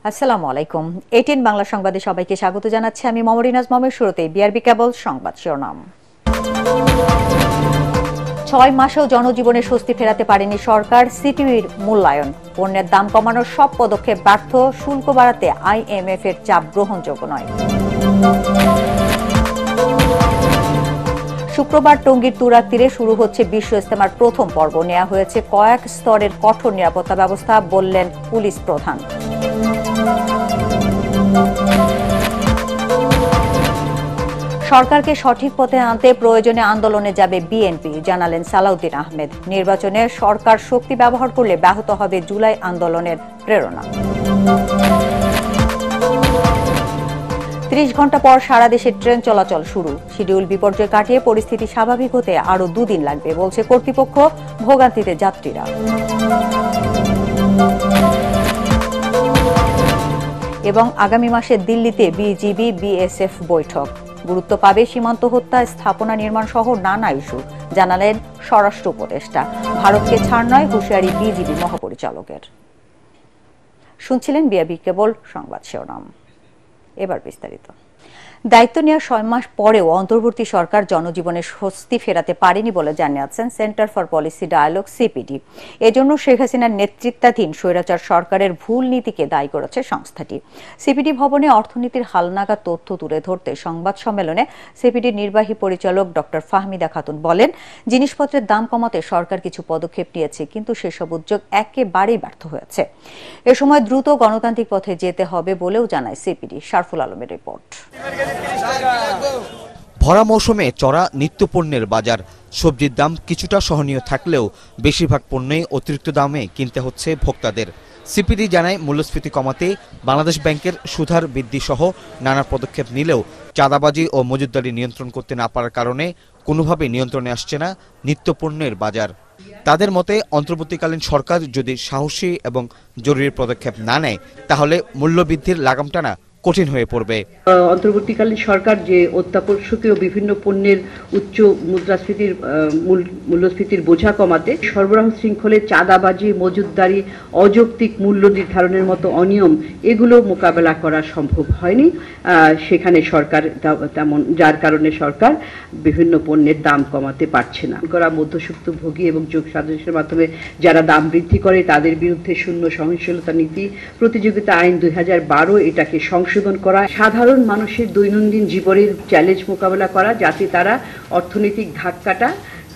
আসসালামু আলাইকুম। এটিএন বাংলা সংবাদে সবাইকে স্বাগত জানাচ্ছি আমি মমরিনাজ মমের। শুরুতেই বিআরবি কেবল সংবাদ শিরোনাম। ৬ মাসেও জনজীবনে স্বস্তি ফেরাতে পারেনি সরকার, সিপিডির মূল্যায়ন। পণ্যের দাম কমানোর সব পদক্ষেপ ব্যর্থ, শুল্ক বাড়াতে আইএমএফ এর চাপ গ্রহণযোগ্য নয়। শুক্রবার টঙ্গীর তুরাগ তীরে শুরু হচ্ছে বিশ্ব ইজতেমার প্রথম পর্ব। নেওয়া হয়েছে কয়েক স্তরের কঠোর নিরাপত্তা ব্যবস্থা, বললেন পুলিশ প্রধান। সরকারকে সঠিক পথে আনতে প্রয়োজনে আন্দোলনে যাবে বিএনপি, জানালেন সালাউদ্দিন আহমেদ। নির্বাচনে সরকার শক্তি ব্যবহার করলে ব্যাহত হবে জুলাই আন্দোলনের প্রেরণা। ৩০ ঘণ্টা পর সারা দেশে ট্রেন চলাচল শুরু। শিডিউল বিপর্যয় কাটিয়ে পরিস্থিতি স্বাভাবিক হতে আরও 2 দিন লাগবে, বলছে কর্তৃপক্ষ। ভোগান্তিতে যাত্রীরা। এবং আগামী মাসে দিল্লিতে বিজিবি বিএসএফ বৈঠক। গুরুত্ব পাবে সীমান্ত হত্যা, স্থাপনা নির্মাণ সহ নানা ইস্যু, জানালেন স্বরাষ্ট্র উপদেষ্টা। ভারতকে ছাড় নয়, হুঁশিয়ারি বিজিবি মহাপরিচালকের। শুনছিলেন বিআরবি কেবল সংবাদ শিরোনাম। এবার বিস্তারিত। দায়িত্ব নেওয়ার 6 মাস পরেও অন্তর্বর্তী সরকার জনজীবনে স্বস্তি ফেরাতে পারেনি বলে জানিয়েছেন centre for policy dialogue CPD. এজন্য শেখ হাসিনার নেতৃত্বাধীন স্বৈরাচার সরকারের ভুল নীতিকে দায়ী করেছে সংস্থাটি। সিপিডি ভবনে অর্থনীতির হালনাগাদ তথ্য তুলে ধরতে সংবাদ সম্মেলনে সিপিডির নির্বাহী পরিচালক ডক্টর ফাহমিদা খাতুন বলেন, জিনিসপত্রের দাম কমাতে সরকার কিছু পদক্ষেপ নিয়েছে, কিন্তু সেসব উদ্যোগ একেবারেই ব্যর্থ হয়েছে। এ সময় দ্রুত গণতান্ত্রিক পথে যেতে হবে বলেও জানায় সিপিডি। শারফুল আলমের রিপোর্ট। ভরা মৌসুমে চড়া নিত্যপণ্যের বাজার। সবজির দাম কিছুটা সহনীয় থাকলেও বেশিরভাগ পণ্যই অতিরিক্ত দামে কিনতে হচ্ছে ভোক্তাদের। সিপিডি জানায়, মূল্যস্ফীতি কমাতে বাংলাদেশ ব্যাংকের সুদহার বৃদ্ধি সহ নানা পদক্ষেপ নিলেও চাঁদাবাজি ও মজুতদারি নিয়ন্ত্রণ করতে না পারার কারণে কোনোভাবে নিয়ন্ত্রণে আসছে না নিত্যপণ্যের বাজার। তাদের মতে, অন্তর্বর্তীকালীন সরকার যদি সাহসী এবং জরুরি পদক্ষেপ না নেয়, তাহলে মূল্যবৃদ্ধির লাগাম টানা কঠিন হয়ে পড়বে। অন্তর্বর্তীকালীন সরকার যে অত্যাবশ্যকীয় বিভিন্ন পণ্যের উচ্চ মূল্যস্ফীতির বোঝা কমাতে সরবরাহ শৃঙ্খলে চাঁদাবাজি, মজুতদারি, অযৌক্তিক মূল্য নির্ধারণের মতো অনিয়ম, এগুলো মোকাবেলা করা সম্ভব হয়নি সেখানে সরকার, তেমন যার কারণে সরকার বিভিন্ন পণ্যের দাম কমাতে পারছে না। মধ্যস্বত্বভোগী এবং যোগ সাজসের মাধ্যমে যারা দাম বৃদ্ধি করে তাদের বিরুদ্ধে শূন্য সহনশীলতা নীতি, প্রতিযোগিতা আইন 2012 এটাকে সংশোধন করা, সাধারণ মানুষের দৈনন্দিন জীবনের চ্যালেঞ্জ মোকাবেলা করা, যাতে তারা অর্থনৈতিক ধাক্কাটা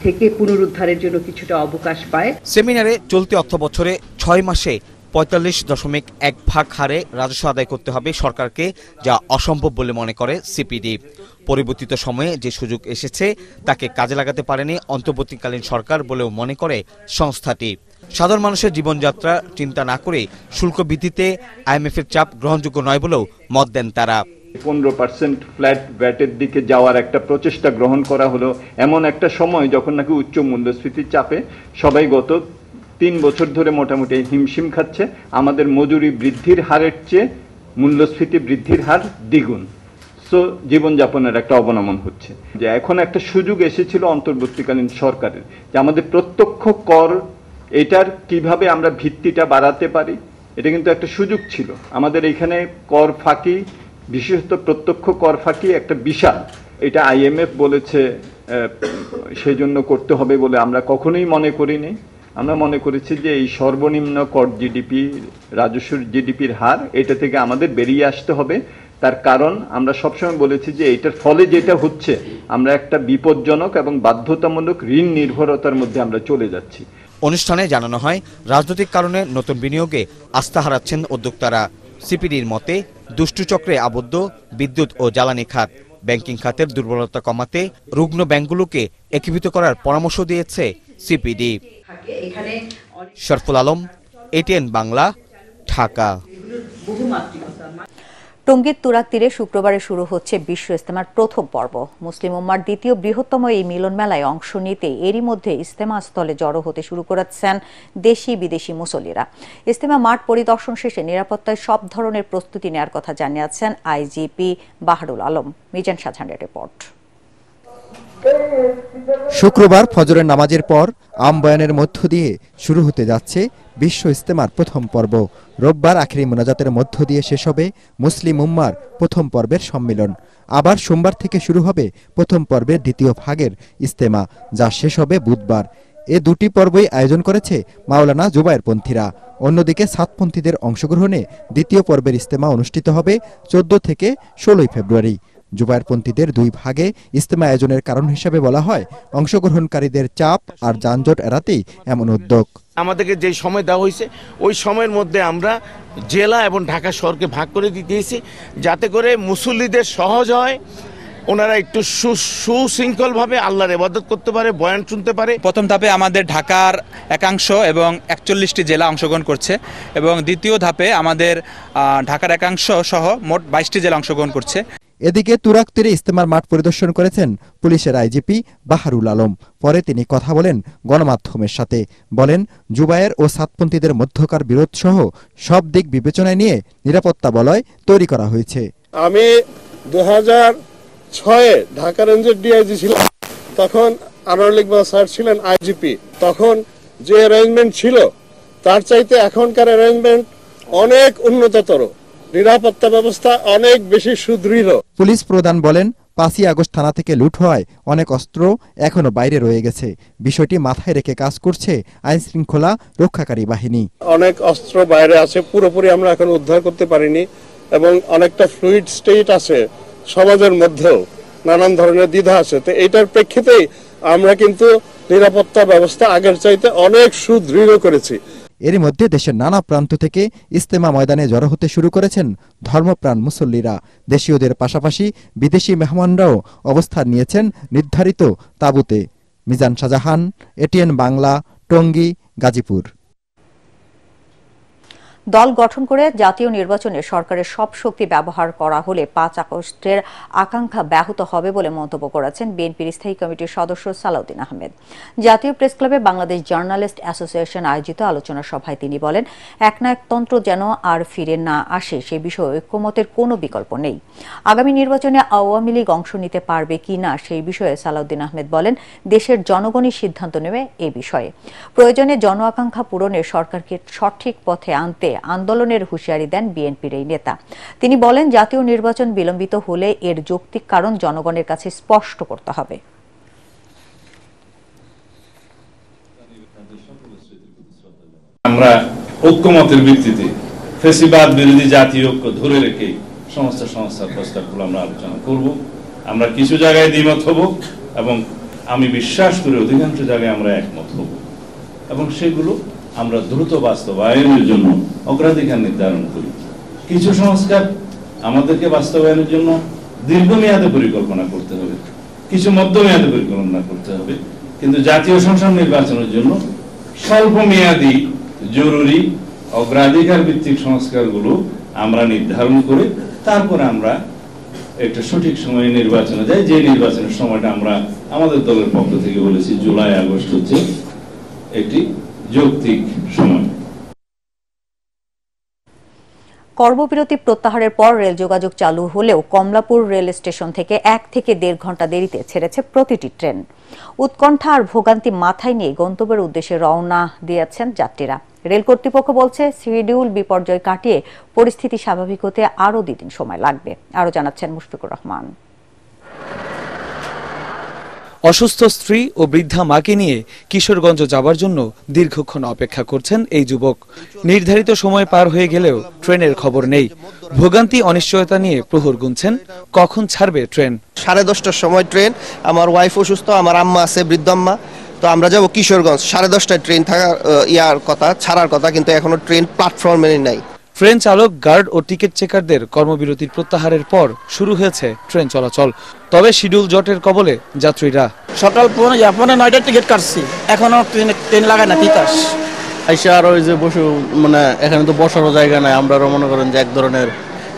থেকে পুনরুদ্ধারের জন্য কিছুটা অবকাশ পায়। সেমিনারে চলতি অর্থ বছরে 6 মাসে 45.1 হারে রাজস্ব আদায় করতে হবে সরকারকে, যা অসম্ভব বলে মনে করে সিপিডি। পরিবর্তিত সময়ে যে সুযোগ এসেছে তাকে কাজে লাগাতে পারেনি অন্তর্বর্তীকালীন সরকার বলেও মনে করে সংস্থাটি। সাধারণ মানুষের জীবনযাত্রা চিন্তা না করে শুল্ক বৃদ্ধিতে আইএমএফ এর চাপ গ্রহণযোগ্য নয় বলেও মত দেন তারা। 15% ফ্ল্যাট ভ্যাটের দিকে যাওয়ার একটা প্রচেষ্টা গ্রহণ করা হলো এমন একটা সময় যখন নাকি উচ্চ মূল্যস্ফীতির চাপে সবাই গত 3 বছর ধরে মোটামুটি হিমশিম খাচ্ছে। আমাদের মজুরি বৃদ্ধির হারের চেয়ে মূল্যস্ফীতি বৃদ্ধির হার দ্বিগুণ। সো জীবনযাপনের একটা অবনমন হচ্ছে। যে এখন একটা সুযোগ এসেছিল অন্তর্বর্তীকালীন সরকারের, যে আমাদের প্রত্যক্ষ কর এটার কিভাবে আমরা ভিত্তিটা বাড়াতে পারি, এটা কিন্তু একটা সুযোগ ছিল। আমাদের এখানে কর ফাঁকি, বিশেষত প্রত্যক্ষ কর ফাঁকি একটা বিশাল, এটা আইএমএফ বলেছে সেই জন্য করতে হবে বলে আমরা কখনোই মনে করিনি। আমরা মনে করেছি যে এই সর্বনিম্ন কর জিডিপি, রাজস্ব জিডিপির হার, এটা থেকে আমাদের বেরিয়ে আসতে হবে। তার কারণ আমরা সবসময় বলেছি যে এটার ফলে যেটা হচ্ছে, আমরা একটা বিপজ্জনক এবং বাধ্যতামূলক ঋণ নির্ভরতার মধ্যে আমরা চলে যাচ্ছি। অনুষ্ঠানে জানানো হয়, রাজনৈতিক কারণে নতুন বিনিয়োগে আস্থা হারাচ্ছেন উদ্যোক্তারা। সিপিডির মতে, দুষ্টু চক্রে আবদ্ধ বিদ্যুৎ ও জ্বালানি খাত, ব্যাংকিং খাতের দুর্বলতা কমাতে রুগ্ন ব্যাংকগুলোকে একীভূত করার পরামর্শ দিয়েছে সিপিডি। শারফুল আলম, এটিএন বাংলা, ঢাকা। টঙ্গীর তুরাগ তীরে শুক্রবারে শুরু হচ্ছে বিশ্ব ইজতেমার প্রথম পর্ব। মুসলিম উম্মার দ্বিতীয় বৃহত্তম এই মিলন মেলায় অংশ নিতে এরই মধ্যে ইজতেমা স্থলে জড়ো হতে শুরু করেছেন দেশি বিদেশি মুসল্লিরা। ইজতেমা মাঠ পরিদর্শন শেষে নিরাপত্তায় সব ধরনের প্রস্তুতি নেওয়ার কথা জানিয়েছেন আইজিপি বাহারুল আলম। মিজান শাহজাহানের রিপোর্ট। শুক্রবার ফজরের নামাজের পর আমবয়ানের মধ্য দিয়ে শুরু হতে যাচ্ছে বিশ্ব ইজতেমার প্রথম পর্ব। রোববার আখেরি মোনাজাতের মধ্য দিয়ে শেষ হবে মুসলিম উম্মার প্রথম পর্বের সম্মিলন। আবার সোমবার থেকে শুরু হবে প্রথম পর্বের দ্বিতীয় ভাগের ইজতেমা, যা শেষ হবে বুধবার। এ দুটি পর্বই আয়োজন করেছে মাওলানা জুবায়েরপন্থীরা। অন্যদিকে সাতপন্থীদের অংশগ্রহণে দ্বিতীয় পর্বের ইজতেমা অনুষ্ঠিত হবে 14 থেকে 16 ফেব্রুয়ারি। জুবায়েরপন্থীদের দুই ভাগে ইজতেমা আয়োজনের কারণ হিসেবে বলা হয় অংশগ্রহণকারীদের চাপ আর যানজট এড়াতেই এমন উদ্যোগ। আমাদেরকে যে সময় দেওয়া হয়েছে ওই সময়ের মধ্যে আমরা জেলা এবং ঢাকা শহরকে ভাগ করে দিয়েছি, যাতে করে মুসল্লিদের সহজ হয়, ওনারা একটু সুশৃঙ্খলভাবে আল্লাহর ইবাদত করতে পারে, বয়ান শুনতে পারে। প্রথম ধাপে আমাদের ঢাকার একাংশ এবং 41টি জেলা অংশগ্রহণ করছে এবং দ্বিতীয় ধাপে আমাদের ঢাকার একাংশ সহ মোট 22টি জেলা অংশগ্রহণ করছে। এদিকে তুরাগ তীরে ইজতেমার মাঠ পরিদর্শন করেছেন পুলিশের আইজিপি বাহারুল আলম। পরে তিনি কথা বলেন গণমাধ্যমের সাথে। বলেন, জুবায়ের ও সাতপন্থীদের মধ্যকার বিরোধ সহ সব দিক বিবেচনায় নিয়ে নিরাপত্তা বলয় তৈরি করা হয়েছে। আমি 2006-এ ঢাকা রেঞ্জের ডিআইজি ছিলাম, তখন আনোয়ার ইকবাল স্যার ছিলেন আইজিপি। তখন যে অ্যারেঞ্জমেন্ট ছিল তার চাইতে এখনকার অ্যারেঞ্জমেন্ট অনেক উন্নততর, নিরাপত্তা ব্যবস্থা অনেক বেশি সুদৃঢ়। পুলিশ প্রধান বলেন, 5ই আগস্ট থানা থেকে লুট হওয়ায় অনেক অস্ত্র এখনো বাইরে রয়ে গেছে। বিষয়টি মাথায় রেখে কাজ করছে আইন শৃঙ্খলা রক্ষাকারী বাহিনী। অনেক অস্ত্র বাইরে আছে, পুরোপুরি আমরা এখন উদ্ধার করতে পারিনি এবং অনেকটা ফ্লুইড স্টেট আছে সমাজের মধ্যেও, নানান ধরনের দ্বিধা আছে। তো এইটার প্রেক্ষিতেই আমরা কিন্তু নিরাপত্তা ব্যবস্থা আগের চাইতে অনেক সুদৃঢ় করেছি। এরই মধ্যে দেশের নানা প্রান্ত থেকে ইজতেমা ময়দানে জড়ো হতে শুরু করেছেন ধর্মপ্রাণ মুসল্লিরা। দেশীয়দের পাশাপাশি বিদেশি মেহমানরাও অবস্থান নিয়েছেন নির্ধারিত তাঁবুতে। মিজান শাহজাহান, এটিএন বাংলা, টঙ্গী, গাজীপুর। দল গঠন করে জাতীয় নির্বাচনে সরকারের সব শক্তি ব্যবহার করা হলে 5 আগস্টের আকাঙ্ক্ষা ব্যাহত হবে বলে মন্তব্য করেছেন বিএনপির স্থায়ী কমিটির সদস্য সালাউদ্দিন আহমেদ। জাতীয় প্রেস ক্লাবে বাংলাদেশ জার্নালিস্ট অ্যাসোসিয়েশন আয়োজিত আলোচনা সভায় তিনি বলেন, একনায়কতন্ত্র যেন আর ফিরে না আসে সে বিষয়ে ঐক্যমতের কোনো বিকল্প নেই। আগামী নির্বাচনে আওয়ামী লীগ অংশ নিতে পারবে কি না সেই বিষয়ে সালাউদ্দিন আহমেদ বলেন, দেশের জনগণই সিদ্ধান্ত নেবে এ বিষয়ে। প্রয়োজনে জন আকাঙ্ক্ষা পূরণে সরকারকে সঠিক পথে আনতে আন্দোলনের হুঁশিয়ারি দেন বিএনপির এই নেতা। তিনি বলেন, জাতীয় নির্বাচন বিলম্বিত হলে এর যৌক্তিক কারণ জনগণের কাছে স্পষ্ট করতে হবে। আমরা ঐক্যমতের ভিত্তিতে ফ্যাসিবাদ বিরোধী জাতীয় ঐক্য ধরে রেখে সমস্ত সংস্থার প্রস্তাবগুলো আমরা আলোচনা করব। আমরা কিছু জায়গায় দ্বিমত হব এবং আমি বিশ্বাস করি অধিকাংশ জায়গায় আমরা একমত হব এবং সেগুলো আমরা দ্রুত বাস্তবায়নের জন্য অগ্রাধিকার নির্ধারণ করি। কিছু সংস্কার আমাদেরকে বাস্তবায়নের জন্য দীর্ঘমেয়াদে পরিকল্পনা করতে হবে, কিছু মধ্যমেয়াদে পরিকল্পনা করতে হবে, কিন্তু জাতীয় সংসদ নির্বাচনের জন্য স্বল্প মেয়াদী জরুরি অগ্রাধিকার ভিত্তিক সংস্কারগুলো আমরা নির্ধারণ করে তারপরে আমরা একটা সঠিক সময়ে নির্বাচনে যাই। যে নির্বাচনের সময়টা আমরা আমাদের দলের পক্ষ থেকে বলেছি জুলাই আগস্ট হচ্ছে একটি যৌক্তিক সময়। কর্মবিরতি প্রত্যাহারের পর রেল যোগাযোগ চালু হলেও কমলাপুর রেল স্টেশন থেকে 1 থেকে 1.5 ঘন্টা দেরিতে ছেড়েছে প্রতিটি ট্রেন। উৎকণ্ঠা আর ভোগান্তি মাথায় নিয়ে গন্তব্যের উদ্দেশ্যে রওনা দিয়েছেন যাত্রীরা। রেল কর্তৃপক্ষ বলছে, শিডিউল বিপর্যয় কাটিয়ে পরিস্থিতি স্বাভাবিক হতে আরও 2 দিন সময় লাগবে। আরও জানাচ্ছেন মুশফিকুর রহমান। অসুস্থ স্ত্রী ও বৃদ্ধা মাকে নিয়ে কিশোরগঞ্জ যাবার জন্য দীর্ঘক্ষণ অপেক্ষা করছেন এই যুবক। নির্ধারিত সময় পার হয়ে গেলেও ট্রেনের খবর নেই। ভোগান্তি অনিশ্চয়তা নিয়ে প্রহর গুনছেন কখন ছাড়বে ট্রেন। 10:30টার সময় ট্রেন। আমার ওয়াইফ অসুস্থ, আমার আম্মা আছে, বৃদ্ধ আম্মা। তো আমরা যাব কিশোরগঞ্জ। 10:30টায় ট্রেন থাকার ছাড়ার কথা, কিন্তু এখনো ট্রেন প্ল্যাটফর্মে নেই। ট্রেন চালক, গার্ড ও টিকিট চেকারদের কর্মবিরতির প্রত্যাহারের পর শুরু হয়েছে ট্রেন চলাচল। তবে শিডিউল জটের কবলে যাত্রীরা। সকাল 9টার টিকিট কাটছি, এখনো ট্রেন লাগায় না তিতাস। আইসা আর ওই যে বসে, মানে এখানে তো বসারও জায়গা নাই। আমরা মনে করেন যে এক ধরনের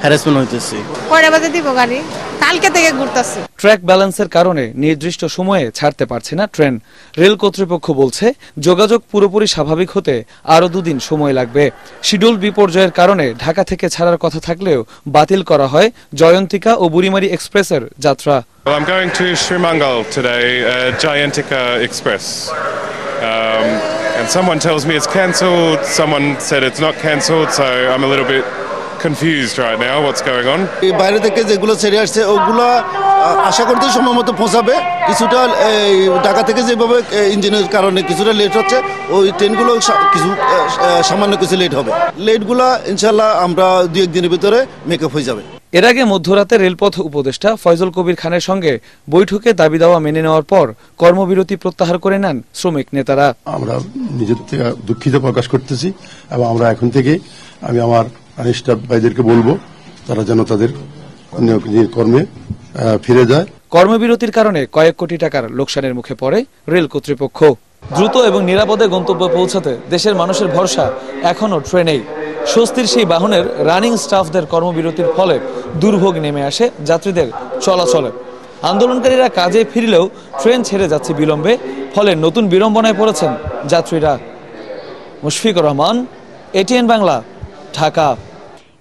হ্যারাসমেন্ট হইতেছে। কয়টা বাজে দিব গাড়ি? কালকে থেকে ঘুরতেছে। ট্র্যাক ব্যালেন্সের কারণে নির্দিষ্ট সময়ে ছাড়তে পারছে না ট্রেন। রেল কর্তৃপক্ষ বলছে যোগাযোগ পুরোপুরি স্বাভাবিক হতে আরো 2 দিন সময় লাগবে। শিডিউল বিপর্যয়ের কারণে ঢাকা থেকে ছাড়ার কথা থাকলেও বাতিল করা হয় জয়ন্তিকা ও বুড়িমারি এক্সপ্রেসের যাত্রা। Well, I'm going to Shrimangal today, Jayantika Express. And someone tells me it's cancelled, someone said it's not cancelled, so I'm a little bit confused right now what's going on. বাইরে থেকে যেগুলো ছেড়ে আসছে ওগুলো আশা করতে সময় মতো পৌঁছাবে। কিছুটা ঢাকা থেকে যেভাবে ইঞ্জিনের কারণে কিছুটা লেট হচ্ছে, ওই ট্রেনগুলো কিছু সামান্য কিছু লেট হবে। লেটগুলো ইনশাল্লাহ আমরা 2-1 দিনের ভিতরে মেকআপ হয়ে যাবে। এর আগে মধ্যরাতে রেলপথ উপদেষ্টা ফয়জল কবির খানের সঙ্গে বৈঠকে দাবি দাওয়া মেনে নেওয়ার পর কর্মবিরতি প্রত্যাহার করে নেন শ্রমিক নেতারা। আমরা নিজের থেকে দুঃখিত প্রকাশ করতেছি এবং আমরা এখন থেকে আমি আমার স্টাফ ভাইদেরকে বলবো তারা যেন তাদের কর্মে ফিরে যায়। কর্মবিরতির কারণে কয়েক কোটি টাকার লোকসানের মুখে পড়ে রেল কর্তৃপক্ষ। দ্রুত এবং নিরাপদে গন্তব্যে পৌঁছাতে দেশের মানুষের ভরসা এখনো ট্রেনেই। স্বস্তির সেই বাহনের রানিং স্টাফদের কর্মবিরতির ফলে দুর্ভোগ নেমে আসে যাত্রীদের চলাচলে। আন্দোলনকারীরা কাজে ফিরলেও ট্রেন ছেড়ে যাচ্ছে বিলম্বে, ফলে নতুন বিড়ম্বনায় পড়েছেন যাত্রীরা। মুশফিকুর রহমান, এটিএন বাংলা, ঢাকা।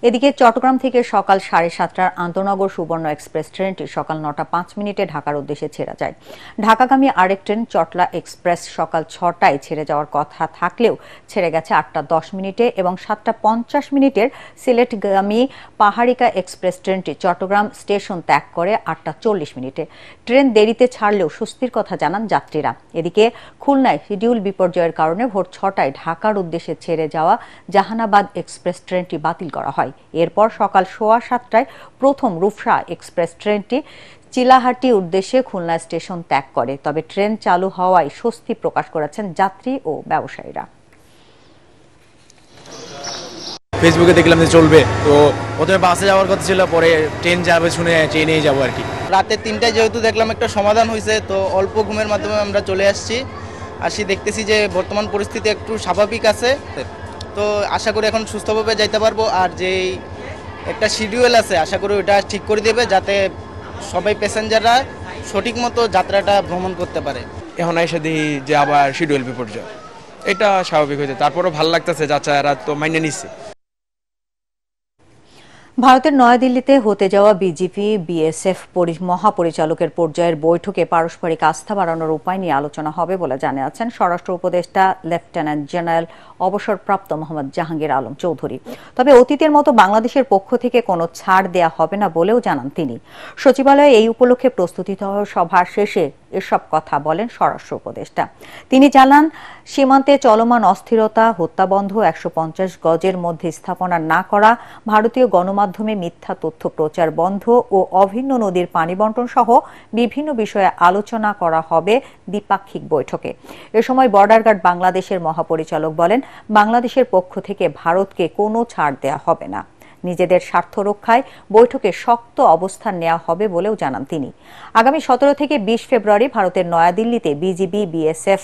এদিকে চট্টগ্রাম থেকে সকাল 7:30টার আন্তনগর সুবর্ণ এক্সপ্রেস ট্রেনটি সকাল 9:05 ঢাকার উদ্দেশ্যে ছেড়ে যায়। ঢাকাগামী আরেক ট্রেন চটলা এক্সপ্রেস সকাল 6টায় ছেড়ে যাওয়ার কথা থাকলেও ছেড়ে গেছে 8:10 এবং 7:50 সিলেটগামী পাহাড়িকা এক্সপ্রেস ট্রেনটি চট্টগ্রাম স্টেশন ত্যাগ করে 8:40। ট্রেন দেরিতে ছাড়লেও স্বস্তির কথা জানান যাত্রীরা। এদিকে খুলনায় শিডিউল বিপর্যয়ের কারণে ভোর 6টায় ঢাকার উদ্দেশ্যে ছেড়ে যাওয়া জাহানাবাদ এক্সপ্রেস ট্রেনটি বাতিল করা হয়। এরপর সকাল 7:15টায় প্রথম রূপসা এক্সপ্রেস ট্রেনটি চিলাহাটি উদ্দেশ্যে খুলনা স্টেশন ত্যাগ করে। তবে ট্রেন চালু হওয়ায় স্বস্তি প্রকাশ করেছেন যাত্রী ও ব্যবসায়ীরা। ফেসবুকে দেখলাম যে চলবে, তো প্রথমে বাসে যাওয়ার কথা ছিল, পরে ট্রেন যাবে শুনে ট্রেনেই যাবো আর কি। রাতে 3টায় যেহেতু দেখলাম একটা সমাধান হয়েছে, তো অল্প ঘুমের মাধ্যমে আমরা চলে আসি দেখতেছি যে বর্তমান পরিস্থিতি একটু স্বাভাবিক আছে। তো আশা করি এখন সুস্থভাবে যাইতে পারবো। আর যেই একটা শিডিউল আছে আশা করি ওটা ঠিক করে দেবে, যাতে সবাই প্যাসেঞ্জাররা সঠিক মতো যাত্রাটা ভ্রমণ করতে পারে। এখন এসে দেখি যে আবার শিডিউল বিপর্যয়, এটা স্বাভাবিক হয়েছে। তারপরেও ভালো লাগতেছে, যাত্রীরা তো মাইনে নিচ্ছে। ভারতের নয়াদিল্লিতে হতে যাওয়া বিজেপি বিএসএফ মহাপরিচালকের পর্যায়ের বৈঠকে পারস্পরিক আস্থা বাড়ানোর উপায় নিয়ে আলোচনা হবে বলে জানিয়েছেন স্বরাষ্ট্র উপদেষ্টা লেফটেন্যান্ট জেনারেল অবসরপ্রাপ্ত মোহাম্মদ জাহাঙ্গীর আলম চৌধুরী। তবে অতীতের মতো বাংলাদেশের পক্ষ থেকে কোনো ছাড় দেয়া হবে না বলেও জানান তিনি। সচিবালয়ে এই উপলক্ষে প্রস্তুতি সভা শেষে এসব কথা বলেন স্বরাষ্ট্র উপদেষ্টা। তিনি জানান, সীমান্তে চলমান অস্থিরতা, হত্যাবন্ধ, 150 গজের মধ্যে স্থাপনা না করা, ভারতীয় গণমাধ্যমে মিথ্যা তথ্য প্রচার বন্ধ ও অভিন্ন নদীর পানি বন্টন সহ বিভিন্ন বিষয়ে আলোচনা করা হবে দ্বিপাক্ষিক বৈঠকে। এ সময় বর্ডার গার্ড বাংলাদেশের মহাপরিচালক বলেন, বাংলাদেশের পক্ষ থেকে ভারতকে কোনো ছাড় দেয়া হবে না। নিজেদের স্বার্থ রক্ষায় বৈঠকে শক্ত অবস্থান নেওয়া হবে বলেও জানান তিনি। আগামী 17 থেকে 20 ফেব্রুয়ারি ভারতের নয়াদিল্লিতে বিজিবি বিএসএফ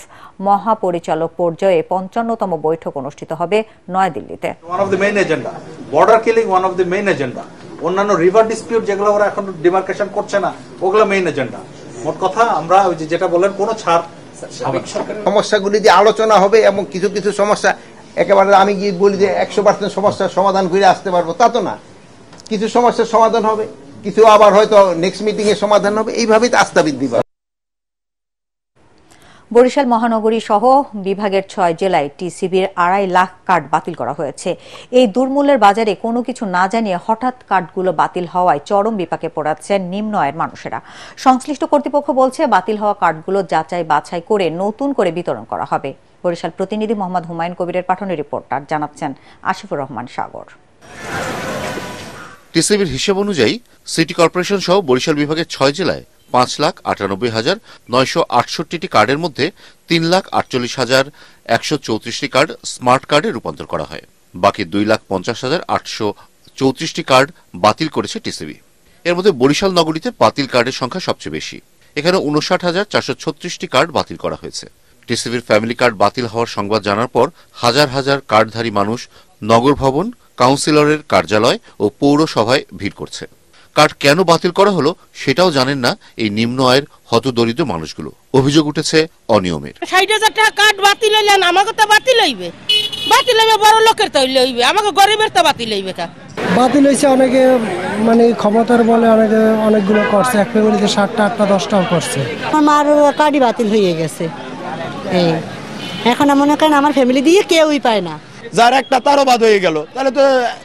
মহাপরিচালক পর্যায়ে 55তম বৈঠক অনুষ্ঠিত হবে নয়াদিল্লিতে। One of the main agenda border killing, one of the main agenda. অন্যান্য রিভার ডিসপিউট যেগুলো ওরা এখন ডিমার্কেশন করছে না, ওগুলো মেইন এজেন্ডা। মোট কথা আমরা ওই যেটা বলেন কোনো ছাড় সমস্যাগুলি দিয়ে আলোচনা হবে এবং কিছু কিছু সমস্যা একেবারে আমি কি বলি যে 100% সমস্যার সমাধান করে আসতে পারবো তা তো না। কিছু সমস্যার সমাধান হবে, কিছু আবার হয়তো নেক্সট মিটিং এ সমাধান হবে, এইভাবেই আস্থা বৃদ্ধি পাবে। বরিশাল মহানগরী সহ বিভাগের 6 জেলায় টিসিবির 2.5 লাখ কার্ড বাতিল করা হয়েছে। এই দুর্মূল্যের বাজারে কোনো কিছু না জানিয়ে হঠাৎ কার্ডগুলো বাতিল হওয়ায় চরম বিপাকে পড়েছেন নিম্ন আয়ের মানুষেরা। সংশ্লিষ্ট কর্তৃপক্ষ বলছে, বাতিল হওয়া কার্ডগুলো যাচাই বাছাই করে নতুন করে বিতরণ করা হবে। বরিশাল প্রতিনিধি মোহাম্মদ হুমায়ুন কবিরের পাঠানো রিপোর্টার জানাচ্ছেন আসিফুর রহমান সাগর। টিসিবির হিসেব অনুযায়ী সিটি কর্পোরেশন সহ বরিশাল বিভাগের 6 জেলায় 5,98,968টি কার্ডের মধ্যে 3,48,134টি কার্ড স্মার্ট কার্ডে রূপান্তর করা হয়। বাকি 2,50,834টি কার্ড বাতিল করেছে টিসিবি। এর মধ্যে বরিশাল নগরীতে বাতিল কার্ডের সংখ্যা সবচেয়ে বেশি। এখানে 59,436টি কার্ড বাতিল করা হয়েছে। টিসিবির ফ্যামিলি কার্ড বাতিল হওয়ার সংবাদ জানার পর হাজার হাজার কার্ডধারী মানুষ নগর ভবন, কাউন্সিলরের কার্যালয় ও পৌরসভায় ভিড় করছে। কার্ড কেন বাতিল করা হলো সেটাও জানেন না এই নিম্ন আয়ের হতদরিদ্র মানুষগুলো। অভিযোগ উঠেছে অনিয়মের। ৬০,০০০ টাকা কার্ড বাতিল হইলে আমাকে তো বাতিল হইবে, বড় লোকের তো হইবে, আমাকে গরিবের তো বাতিল হইবে। বাতিল হয়েছে অনেকে, মানে ক্ষমতার বলে অনেকগুলো করছে, এক ফ্যামিলিতে 7টা 8টা 10টাও করছে। আমার কার্ডই বাতিল হয়ে গেছে, এখন মনে করেন আমার ফ্যামিলি দিয়ে কেউই পায় না। যার একটা তারও বাদ হয়ে গেল, তাহলে তো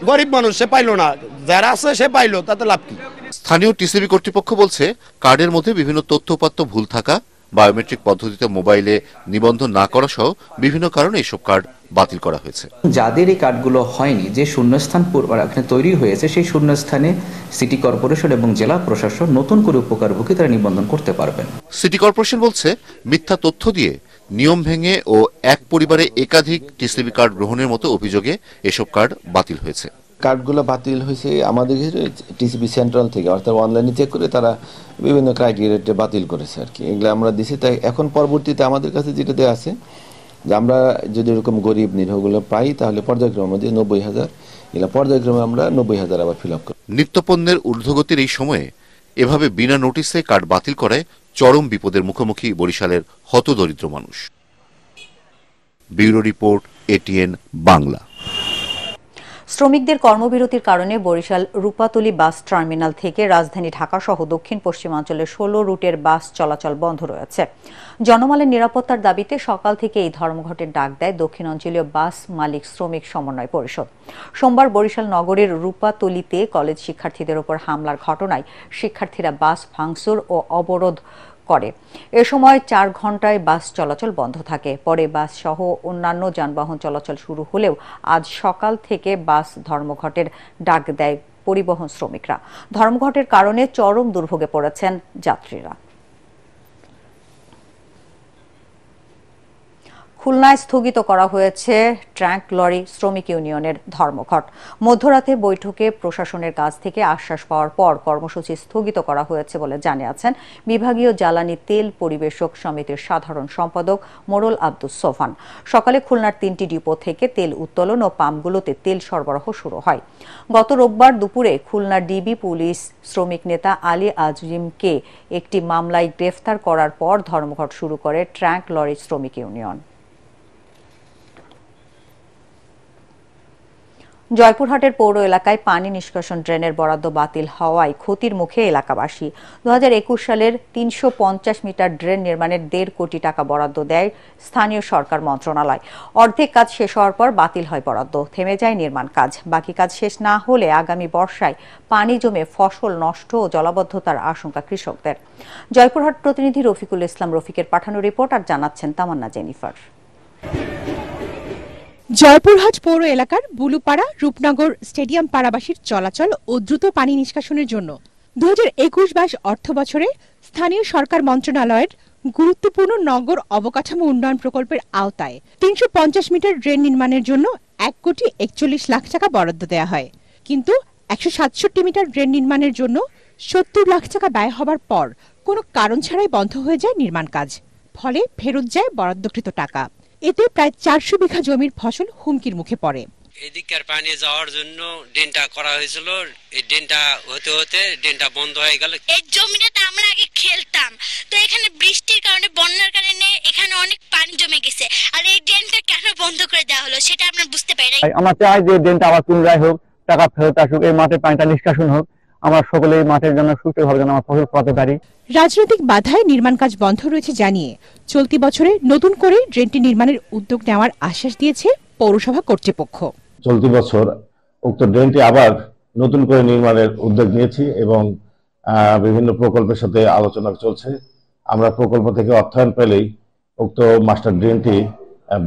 গরিব মানুষ সে পাইলো না, যারা আছে সে পাইলো, তাতে লাভ কি? স্থানীয় টিসিবি কর্তৃপক্ষ বলছে কার্ডের মধ্যে বিভিন্ন তথ্যপাত্র ভুল থাকা, বায়োমেট্রিক পদ্ধতিতে মোবাইলে নিবন্ধন না করা সহ বিভিন্ন কারণে এসব কার্ড বাতিল করা হয়েছে। যাদের এই কার্ডগুলো হয়নি, যে শূন্যস্থান এখানে তৈরি হয়েছে, সেই শূন্যস্থানে সিটি কর্পোরেশন এবং জেলা প্রশাসন নতুন করে উপকারভোগী তারা নিবন্ধন করতে পারবেন। সিটি কর্পোরেশন বলছে মিথ্যা তথ্য দিয়ে নিয়ম ভেঙে ও এক পরিবারে একাধিক টিসিবি কার্ড গ্রহণের মতো অভিযোগে এসব কার্ড বাতিল হয়েছে। কার্ডগুলো বাতিল হয়েছে আমাদের টিসিবি সেন্ট্রাল থেকে, অর্থাৎ অনলাইনে চেক করে তারা বিভিন্ন ক্রাইটেরিয়াতে বাতিল করেছে আর কি। এগুলো আমরা দিছি, তাই এখন পরবর্তীতে আমাদের কাছে যেটা দেওয়া আছে যে আমরা যদি এরকম গরিব নিরীহগুলো পাই তাহলে পর্যায়ক্রমে আমাদের 90,000, এগুলো পর্যায়ক্রমে আমরা 90,000 আবার ফিল আপ করি। নিত্যপণ্যের ঊর্ধ্বগতির এই সময়ে এভাবে বিনা নোটিশে কার্ড বাতিল করায় চরম বিপদের মুখোমুখি বরিশালের হতদরিদ্র মানুষ। Bureau report, ATN Bangla. শ্রমিকদের কর্মবিরতির কারণে বরিশাল রূপাতলী বাস টার্মিনাল থেকে রাজধানী ঢাকা সহ দক্ষিণ পশ্চিমাঞ্চলের 16 রুটের বাস চলাচল বন্ধ রয়েছে। জনমালের নিরাপত্তার দাবিতে সকাল থেকে এই ধর্মঘটের ডাক দেয় দক্ষিণাঞ্চলীয় বাস মালিক শ্রমিক সমন্বয় পরিষদ। সোমবার বরিশাল নগরের রূপাতলীতে কলেজ শিক্ষার্থীদের ওপর হামলার ঘটনায় শিক্ষার্থীরা বাস ভাঙচুর ও অবরোধ করে। এ সময় 4 ঘন্টায় বাস চলাচল বন্ধ থাকে। পরে বাস সহ অন্যান্য যানবাহন চলাচল শুরু হলেও আজ সকাল থেকে বাস ধর্মঘটের ডাক দেয় পরিবহন শ্রমিকরা। ধর্মঘটের কারণে চরম দুর্ভোগে পড়েছেন যাত্রীরা। খুলনায় স্থগিত করা হয়েছে ট্রাক লরি শ্রমিক ইউনিয়নের ধর্মঘট। মধ্যরাতে বৈঠকে প্রশাসনের কাছ থেকে আশ্বাস পাওয়ার পর কর্মসূচি স্থগিত করা হয়েছে বলে জানিয়েছেন বিভাগীয় জ্বালানি তেল পরিবেশক সমিতির সাধারণ সম্পাদক মোরল আব্দুস সোফান। সকালে খুলনার 3টি ডিপো থেকে তেল উত্তোলন ও পাম্পগুলোতে তেল সরবরাহ শুরু হয়। গত রোববার দুপুরে খুলনার ডিবি পুলিশ শ্রমিক নেতা আলী আজিমকে একটি মামলায় গ্রেফতার করার পর ধর্মঘট শুরু করে ট্রাক লরি শ্রমিক ইউনিয়ন। জয়পুরহাটের পৌর এলাকায় পানি নিষ্কাশন ড্রেনের বরাদ্দ বাতিল হওয়ায় ক্ষতির মুখে এলাকাবাসী। 2021 সালের 350 মিটার ড্রেন নির্মাণের 1.5 কোটি টাকা বরাদ্দ দেয় স্থানীয় সরকার মন্ত্রণালয়। অর্ধেক কাজ শেষ হওয়ার পর বাতিল হয় বরাদ্দ, থেমে যায় নির্মাণ কাজ। বাকি কাজ শেষ না হলে আগামী বর্ষায় পানি জমে ফসল নষ্ট ও জলাবদ্ধতার আশঙ্কা কৃষকদের। জয়পুরহাট প্রতিনিধি রফিকুল ইসলাম রফিকের পাঠানো রিপোর্ট আর জানাচ্ছেন তামান্না জেনিফার। জয়পুরহাট পৌর এলাকার বুলুপাড়া রূপনগর স্টেডিয়াম পাড়াবাসীর চলাচল ও দ্রুত পানি নিষ্কাশনের জন্য 2021-22 অর্থ বছরে স্থানীয় সরকার মন্ত্রণালয়ের গুরুত্বপূর্ণ নগর অবকাঠামো উন্নয়ন প্রকল্পের আওতায় 350 মিটার ড্রেন নির্মাণের জন্য 1,41 লাখ টাকা বরাদ্দ দেওয়া হয়। কিন্তু 167 মিটার ড্রেন নির্মাণের জন্য 70 লাখ টাকা ব্যয় হবার পর কোনো কারণ ছাড়াই বন্ধ হয়ে যায় নির্মাণ কাজ। ফলে ফেরত যায় বরাদ্দকৃত টাকা। এতে প্রায় 400 বিঘা জমির ফসল হুমকির মুখে পড়ে। এদিককার পানি যাওয়ার জন্য ড্রেনটা করা হয়েছিল, এই ড্রেনটা হতে হতে ড্রেনটা বন্ধ হয়ে গেল। এই জমিটাতে আমরা আগে খেলতাম, তো এখানে বৃষ্টির কারণে বন্যার কারণে এখানে অনেক পানি জমে গেছে। আর এই ড্রেনটা কেন বন্ধ করে দেওয়া হলো সেটা আমরা বুঝতে পারি না। আমরা চাই যে ড্রেনটা আবার পুনরায় হোক, টাকা ফেরত আসুক, এই মাঠে পানিটা নিষ্কাশন হোক, আমরা সকলে এই মাঠের জন্য সুষ্ঠুভাবে যেন আমরা ফসল ফলাতে পারি। রাজনৈতিক বাধায় নির্মাণ কাজ বন্ধ রয়েছে জানিয়ে চলতি বছরে নতুন করে ড্রেনটি নির্মাণের উদ্যোগ নেওয়ার আশ্বাস দিয়েছে পৌরসভা কর্তৃপক্ষ। চলতি বছর উক্ত ড্রেনটি আবার নতুন করে নির্মাণের উদ্যোগ নিয়েছি এবং বিভিন্ন প্রকল্পের সাথে আলোচনা চলছে। আমরা প্রকল্প থেকে অর্থায়ন পেলেই উক্ত মাস্টার ড্রেনটি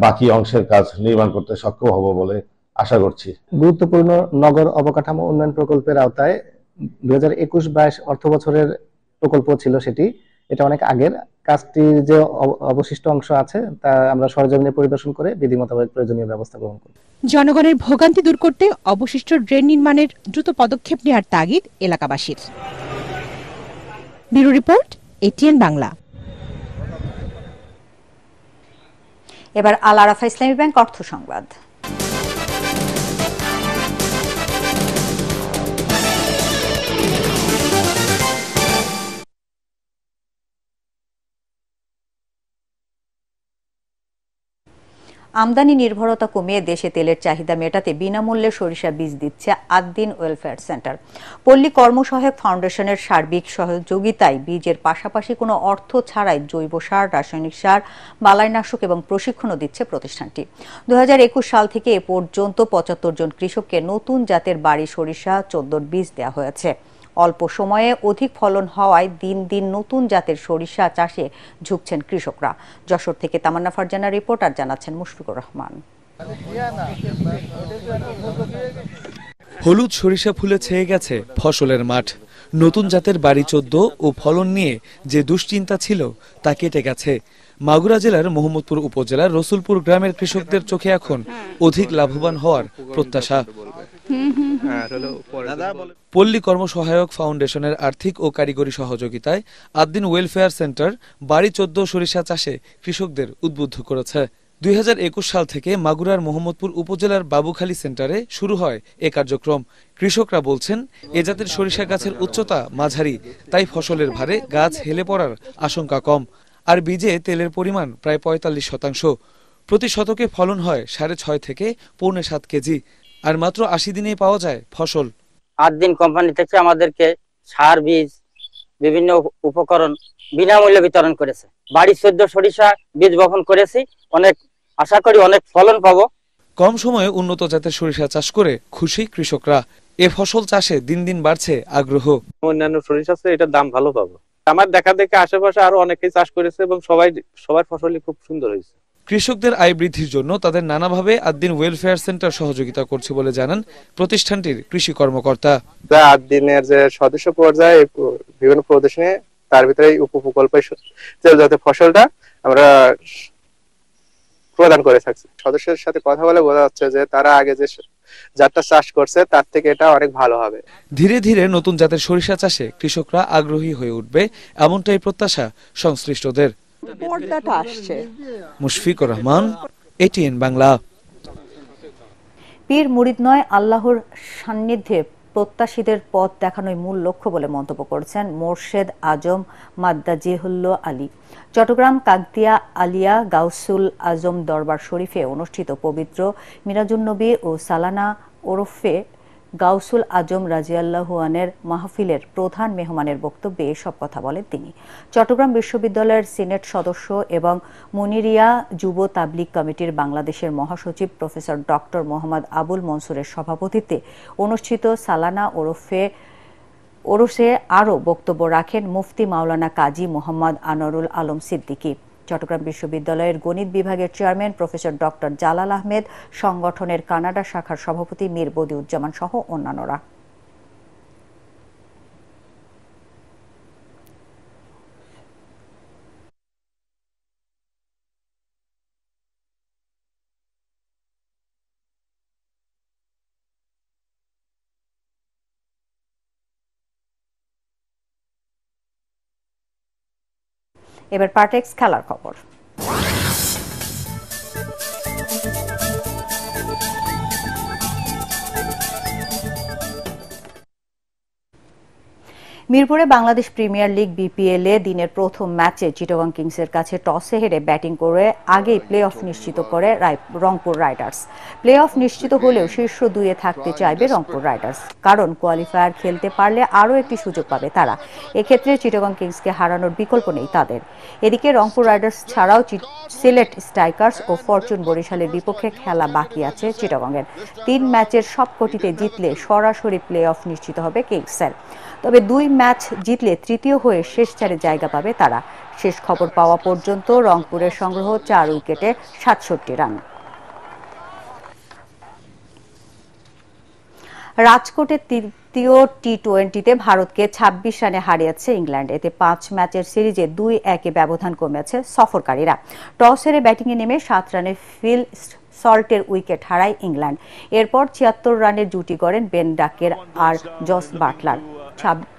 বাকি অংশের কাজ নির্মাণ করতে সক্ষম হব বলে আশা করছি। গুরুত্বপূর্ণ নগর অবকাঠামো উন্নয়ন প্রকল্পের আওতায় 2021-22 অর্থ বছরের প্রকল্প ছিল সেটি। এটা অনেক আগের কাজটির যে অবশিষ্ট অংশ আছে তা আমরা সরজমিনে পরিদর্শন করে বিধি মোতাবেক প্রয়োজনীয় ব্যবস্থা গ্রহণ করব। জনগণের ভোগান্তি দূর করতে অবশিষ্ট ড্রেন নির্মাণের দ্রুত পদক্ষেপ নেওয়ার তাগিদ এলাকাবাসীর। Bureau report, ATN Bangla. এবার আল আরাফা ইসলামী ব্যাংক অর্থ সংবাদ। আমদানি নির্ভরতা কমিয়ে দেশে তেলের চাহিদা মেটাতে বিনামূল্যে সরিষা বীজ দিচ্ছে আদ্দিন ওয়েলফেয়ার সেন্টার। পল্লী কর্মসহায়ক ফাউন্ডেশনের সার্বিক সহযোগিতায় বীজের পাশাপাশি কোনো অর্থ ছাড়াই জৈব সার, রাসায়নিক সার, বালাইনাশক এবং প্রশিক্ষণও দিচ্ছে প্রতিষ্ঠানটি। 2021 সাল থেকে এ পর্যন্ত 75 জন কৃষককে নতুন জাতের বাড়ি সরিষা 14 বীজ দেওয়া হয়েছে। অল্প সময়ে অধিক ফলন হওয়ায় দিন দিন নতুন জাতের সরিষা চাষে ঝুঁকছেন কৃষকরা। যশোর থেকে তামান্না ফারজানা রিপোর্ট, আর জানাচ্ছেন মুশফিকুর রহমান। হলুদ সরিষা ফুলে ছেয়ে গেছে ফসলের মাঠ। নতুন জাতের বাড়ি 14 ও ফলন নিয়ে যে দুশ্চিন্তা ছিল তা কেটে গেছে। মাগুরা জেলার মোহাম্মদপুর উপজেলার রসুলপুর গ্রামের কৃষকদের চোখে এখন অধিক লাভবান হওয়ার প্রত্যাশা। পল্লী কর্মসহায়ক ফাউন্ডেশনের আর্থিক ও কারিগরি সহযোগিতায় আদ্দিন ওয়েলফেয়ার সেন্টার বাড়ি 14 সরিষা চাষে কৃষকদের উদ্বুদ্ধ করেছে। 2021 সাল থেকে মাগুরার মোহাম্মদপুর উপজেলার বাবুখালী সেন্টারে শুরু হয় এ কার্যক্রম। কৃষকরা বলছেন, এ জাতের সরিষা গাছের উচ্চতা মাঝারি, তাই ফসলের ভারে গাছ হেলে পড়ার আশঙ্কা কম। আর বীজে তেলের পরিমাণ প্রায় 45%। প্রতি শতকে ফলন হয় 6.5 থেকে 7.5 কেজি। আর মাত্র 80 দিনেই পাওয়া যায় ফসল। আদ্দিন কোম্পানি থেকে আমাদেরকে সার, বীজ, বিভিন্ন উপকরণ বিনামূল্যে বিতরণ করেছে। বাড়ি 14 সরিষা বীজ বপন করেছি, অনেক আশা করি অনেক ফলন পাবো। কম সময়ে উন্নত জাতের সরিষা চাষ করে খুশি কৃষকরা। এ ফসল চাষে দিন দিন বাড়ছে আগ্রহ। অন্যান্য সরিষা এটার দাম ভালো পাবো। আমার দেখা দেখে আশেপাশে আরো অনেকেই চাষ করেছে এবং সবার ফসলই খুব সুন্দর হয়েছে। কৃষকদের আয় বৃদ্ধির জন্য তাদের নানাভাবে আদ্দিন ওয়েলফেয়ার সেন্টার সহযোগিতা করছে বলে জানান প্রতিষ্ঠানটির কৃষি কর্মকর্তা। আদ্দিনের যে সদস্য পর্যায়ে বিভিন্ন প্রদর্শনী, তার ভিতরে উপপ্রকল্পের যাতে ফসলটা আমরা প্রদান করে থাকছি। সদস্যদের সাথে কথা বলে বোঝা যাচ্ছে যে তারা আগে যে জাতটা চাষ করছে তার থেকে এটা অনেক ভালো হবে। ধীরে ধীরে নতুন জাতের সরিষা চাষে কৃষকরা আগ্রহী হয়ে উঠবে, এমনটাই প্রত্যাশা সংশ্লিষ্টদের। মুশফিকুর রহমান, এটিএন বাংলা। পীর মুরিদ নয়, আল্লাহর সান্নিধ্যে প্রত্যাশীদের পথ দেখানোই মূল লক্ষ্য বলে মন্তব্য করেছেন মোর্শেদ আজম মাদ্দাজিহুল্লাহ আলী। চট্টগ্রাম কাকদিয়া আলিয়া গাউসুল আজম দরবার শরীফে অনুষ্ঠিত পবিত্র মিরাজুন্নবী ও সালানা ওরফে গাউসুল আজম রাজিয়াল্লাহু আনহুর মাহফিলের প্রধান মেহমানের বক্তব্যে এসব কথা বলেন তিনি। চট্টগ্রাম বিশ্ববিদ্যালয়ের সিনেট সদস্য এবং মুনিরিয়া যুব তাবলিগ কমিটির বাংলাদেশের মহাসচিব প্রফেসর ডক্টর মোহাম্মদ আবুল মনসুরের সভাপতিত্বে অনুষ্ঠিত সালানা ওরসে আরও বক্তব্য রাখেন মুফতি মাওলানা কাজী মোহাম্মদ আনোয়ারুল আলম সিদ্দিকী। চট্টগ্রাম বিশ্ববিদ্যালয়ের গণিত বিভাগের chairman professor doctor Jalal Ahmed, সংগঠনের কানাডা শাখার সভাপতি মীর বদিউজ্জামান সহ অন্যান্যরা। এবার পার্টেক্স খেলার খবর। মিরপুরে বাংলাদেশ প্রিমিয়ার লিগ বিপিএল এ দিনের প্রথম ম্যাচে চিটাগং কিংসের কাছে টসে হেরে ব্যাটিং করে আগেই প্লে অফ নিশ্চিত করে রংপুর রাইডার্স। প্লে অফ নিশ্চিত হলেও শীর্ষ 2-এ থাকতে চাইবে রংপুর রাইডার্স, কারণ কোয়ালিফায়ার খেলতে পারলে আরও একটি সুযোগ পাবে তারা। এক্ষেত্রে চিটাগং কিংসকে হারানোর বিকল্প নেই তাদের। এদিকে রংপুর রাইডার্স ছাড়াও সিলেট স্ট্রাইকার্স ও ফরচুন বরিশালের বিপক্ষে খেলা বাকি আছে চিটাগংয়ের। 3 ম্যাচের সবকটিতে জিতলে সরাসরি প্লে অফ নিশ্চিত হবে কিংসের। তবে 2 ম্যাচ জিতলে তৃতীয় হয়ে শেষ 4-এ জায়গা পাবে তারা। শেষ খবর পাওয়া পর্যন্ত রংপুরের সংগ্রহ 4 উইকেটে 67 রান। রাজকোটে তৃতীয় টি20তে ভারতকে 26 রানে হারিয়েছে ইংল্যান্ড। এতে 5 ম্যাচের সিরিজে 2-1 ব্যবধান কমেছে সফরকারীরা। টস হেরে ব্যাটিংয়ে নেমে 7 রানে ফিল সল্টের উইকেট হারায় ইংল্যান্ড। এরপর 76 রানের জুটি গড়েন বেন ডাকের আর জস বাটলার।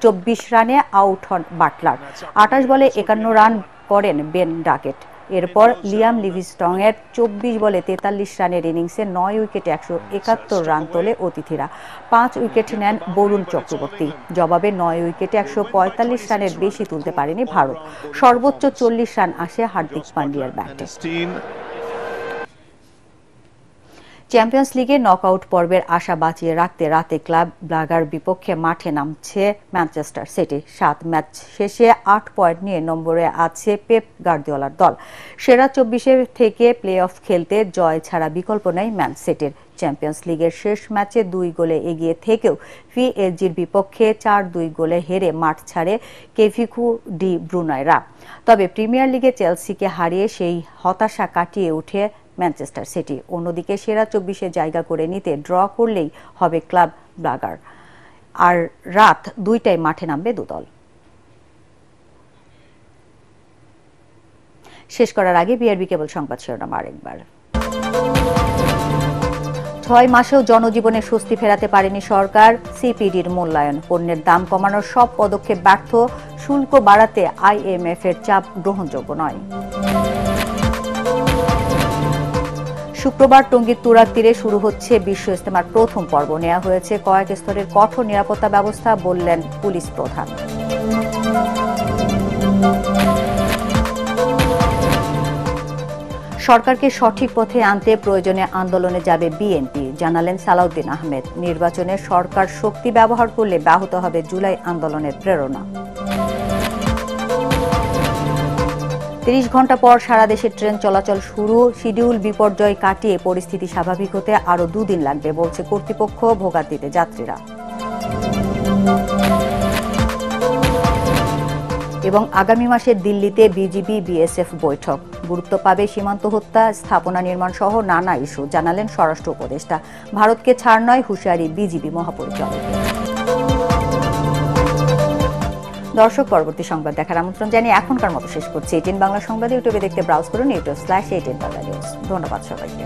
24 রানে আউট হন বাটলার। 28 বলে 51 রান করেন বেন ডাকেট। এরপর লিয়াম লিভিংস্টনের 24 বলে 43 রানের ইনিংসে 9 উইকেটে 171 রান তোলে অতিথিরা। 5 উইকেট নেন বরুণ চক্রবর্তী। জবাবে 9 উইকেটে 145 রানের বেশি তুলতে পারেনি ভারত। সর্বোচ্চ 40 রান আসে হার্দিক পান্ডিয়ার ব্যাটে। চ্যাম্পিয়ন্স লিগে নকআউট পর্বের আশা বাঁচিয়ে রাখতে রাতে ক্লাব ব্রাগার বিপক্ষে মাঠে নামছে ম্যানচেস্টার সিটি। 7 ম্যাচ শেষে 8 পয়েন্ট নিয়ে নম্বরে আছে পেপ গার্দিওলার দল। সেরা 24 থেকে প্লে অফ খেলতে জয় ছাড়া বিকল্প নেই ম্যান সিটির। চ্যাম্পিয়ন্স লিগের শেষ ম্যাচে 2 গোলে এগিয়ে থেকেও পিএসজির বিপক্ষে 4-2 গোলে হেরে মাঠ ছাড়ে কেভিন ডি ব্রুইনেরা। তবে প্রিমিয়ার লিগে চেলসিকে হারিয়ে সেই হতাশা কাটিয়ে উঠে ম্যানচেস্টার সিটি। অন্যদিকে সেরা 24-এ জায়গা করে নিতে ড্র করলেই হবে ক্লাব ব্রাগার। আর রাত 2টায় মাঠে নামবে দুদল। শেষ করার আগে বিআরবি কেবল সংবাদ শিরোনাম আরেকবার। 6 মাসেও জনজীবনে স্বস্তি ফেরাতে পারেনি সরকার। সিপিডির মূল্যায়ন, পণ্যের দাম কমানোর সব পদক্ষেপ ব্যর্থ। শুল্ক বাড়াতে আইএমএফ এর চাপ গ্রহণযোগ্য নয়। শুক্রবার টঙ্গীর তুরাগ তীরে শুরু হচ্ছে বিশ্ব ইজতেমার প্রথম পর্ব। নেওয়া হয়েছে কয়েক স্তরের কঠোর নিরাপত্তা ব্যবস্থা, বললেন পুলিশ প্রধান। সরকারকে সঠিক পথে আনতে প্রয়োজনে আন্দোলনে যাবে বিএনপি, জানালেন সালাউদ্দিন আহমেদ। নির্বাচনে সরকার শক্তি ব্যবহার করলে ব্যাহত হবে জুলাই আন্দোলনের প্রেরণা। 30 ঘন্টা পর সারা দেশে ট্রেন চলাচল শুরু। শিডিউল বিপর্যয় কাটিয়ে পরিস্থিতি স্বাভাবিক হতে আরও 2 দিন লাগবে বলছে কর্তৃপক্ষ। ভোগান্তিতে যাত্রীরা। এবং আগামী মাসে দিল্লিতে বিজিবি বিএসএফ বৈঠক। গুরুত্ব পাবে সীমান্ত হত্যা, স্থাপনা নির্মাণ সহ নানা ইস্যু, জানালেন স্বরাষ্ট্র উপদেষ্টা। ভারতকে ছাড় নয়, হুঁশিয়ারি বিজিবি মহাপরিচালক। দর্শক, পরবর্তী সংবাদ দেখার আমন্ত্রণ জানিয়ে এখনকার মতো শেষ করছি। 18 বাংলা সংবাদ ইউটিউবে দেখতে ব্রাউজ করুন youtube/18 বাংলা নিউজ। ধন্যবাদ সবাইকে।